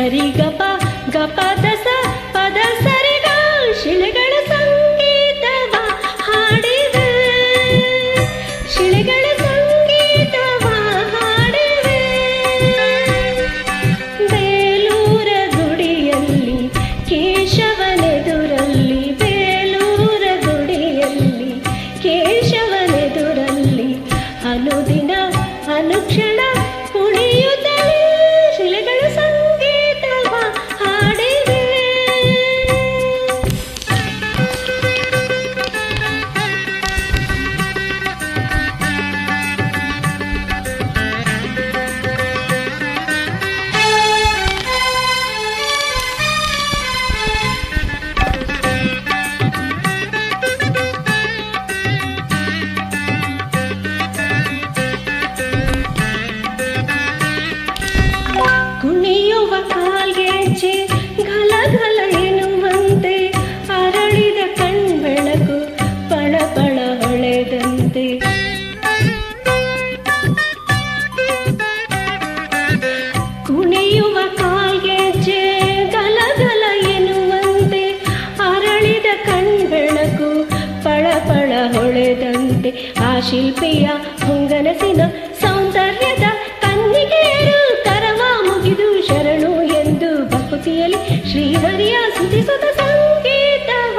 ಸರಿ ಗಪ ಗಪ ದಸ ಪದ ಸರಿಗ ಶಿಲೆಗಳ ಸಂಗೀತವ ಹಾಡಿವೆ ಶಿಲೆಗಳ ಸಂಗೀತವ ಹಾಡಿವೆ ಬೇಲೂರ ಗುಡಿಯಲ್ಲಿ ಕೇಶವನೆದುರಲ್ಲಿ ಬೇಲೂರ ಗುಡಿಯಲ್ಲಿ ಕೇಶವನೆದುರಲ್ಲಿ ಅನುದಿನ ಅನುಕ್ಷಣ ಕುಣಿಯುತ್ತಲೇ ಶಿಲೆಗಳ ಸಂಗೀತವ ಹಾಡಿವೆ ಕುಣಿಯುವ ಕಾಲ್ಗೆಜ್ಜೆ ಘಲ ಘಲ ಎನ್ನುವಂತೆ ಅರಳಿದ ಕಣ್ಬೆಳಕು ಪಳ ಪಳ ಹೊಳೆದಂತೆ ಕುಣಿಯುವ ಕಾಲ್ಗೆಜ್ಜೆ ಘಲ ಘಲ ಎನ್ನುವಂತೆ ಅರಳಿದ ಕಣ್ಬೆಳಕು ಪಳ ಪಳ ಹೊಳೆದಂತೆ ಆ ಶಿಲ್ಪಿಯ ಹೊಂಗನಸಿನ ಸೌಂದರ್ಯದ ಕನ್ನಿಗೆಯರು ಕರವ ಮುಗಿದು ಶರಣು ಎಂದು ಭಕ್ತಿಯಲ್ಲಿ ಶ್ರೀಹರಿಯ ಸುತಿಸುತ್ತ ಸಂಗೀತವ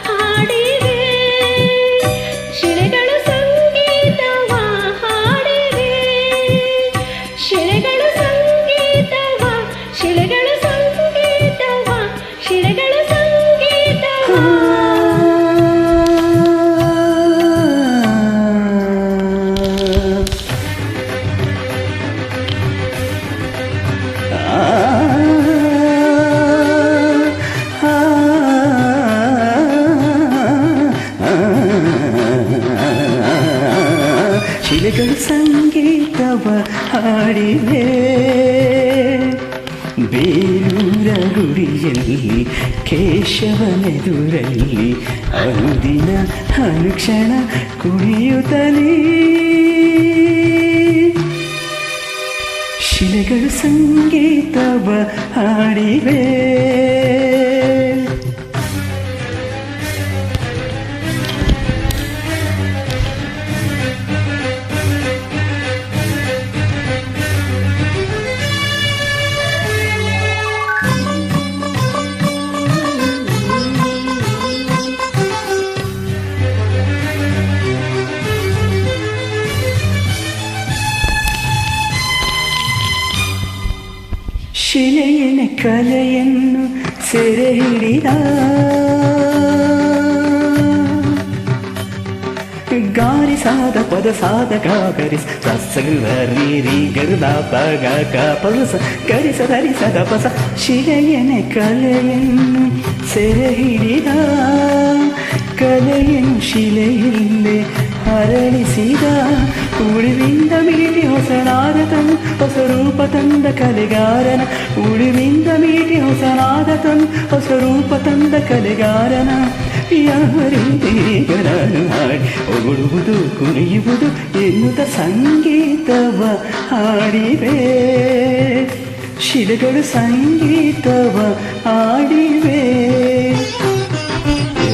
ಹಾಡಿವೆ ಶಿಲೆಗಳು ಸಂಗೀತವ ಹಾಡಿವೆ ಶಿಲೆಗಳು ಸಂಗೀತವ ಶಿಲೆಗಳು ಸಂಗೀತವ ಶಿಲೆಗಳು ಸಂಗೀತವ ಶಿಲೆಗಳು ಸಂಗೀತವ ಹಾಡಿವೆ ಬೇಲೂರ ಗುಡಿಯಲ್ಲಿ ಕೇಶವನೆದುರಲ್ಲಿ ಅನುದಿನ ಅನುಕ್ಷಣ ಕುಣಿಯುತ್ತಲೇ ಶಿಲೆಗಳು ಸಂಗೀತವ ಹಾಡಿವೆ ಶಿಲೆಯನ ಕಲೆಯನ್ನು ಸೆರೆ ಹಿಡಿದ ಗಾರಿಸಾದ ಪದ ಸಾದ ಗಾಗರಿಸ ಸರಿ ಗರುದ ಪಗ ಪಸ ಗರಿಸ ಧರಿಸದ ಪಸ ಶಿಲೆಯನ ಕಲೆಯನ್ನು ಸೆರೆ ಹಿಡಿದ ಕಲೆಯನ್ನು ಶಿಲೆಯಲ್ಲೇ ಅರಳಿಸಿದ ಉಳಿವಿಂದ ಮೀಟಿ ಹೊಸನಾದ ತಂದ ಹೊಸ ರೂಪ ತಂದ ಕಲೆಗಾರನ ಉಳಿವಿಂದ ಮೀಟಿ ಹೊಸನಾದ ತಂದ ಹೊಸ ರೂಪ ತಂದ ಕಲೆಗಾರನ ಯಾವರೀಗ ನಾನು ಹಾಡಿ ಹೊಗಳುವುದು ಕುಣಿಯುವುದು ಎನ್ನುತ್ತ ಸಂಗೀತವ ಹಾಡಿವೆ ಶಿಲೆಗಳು ಸಂಗೀತವ ಹಾಡಿವೆ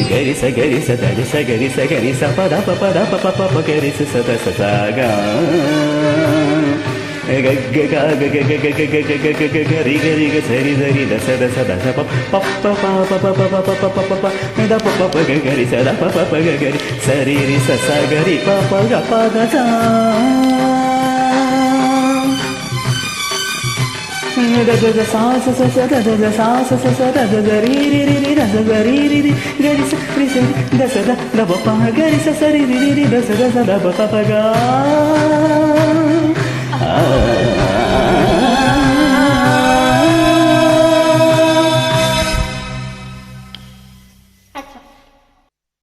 ಗರಿಸ ಗರಿಸ ಧರಿಸ ಗರಿಸ ಗರಿಸ ಪದ ಪದ ಪಪ ಪಪ ಗರಿಸ ಸದ ಸಗ ಗಗ್ಗ ಗ ಗ ಗ ಗ ಗ ಗ ಗ ಗ ಗರಿ ಗರಿ ಗ ಸರಿ ಸರಿ ದ ಸದ ಸದ ಪ ಪ ಪ ಪ ಪ ಪ ಪ ಪ ಪ ಪ ಪ ದ ಪ ಪ ಪ ಗ ಗರಿ ಸದ ಪ ಪ ಪ ಗ ಗರಿ ಸರಿ ರಿ ಸ ಸ ಗರಿ ಪ ಪ ಗ ಪ ಗ ಸ ದ ದ ದ ಸಾ ಸ ಸ ಸ ದ ದ ದ ಸಾ ಸ ಸ ಸ ದ ದ ದ ರಿ ರಿ ರಿ ರಿ ದ ದ ದ ರಿ ರಿ ರಿ ಗರಿ ಸ ರಿ ಸ ದ ಸ ದ ದ ಪ ಪ ಗರಿ ಸ ಸ ರಿ ರಿ ರಿ ದ ಸ ದ ಸ ದ ಪ ಪ ಗ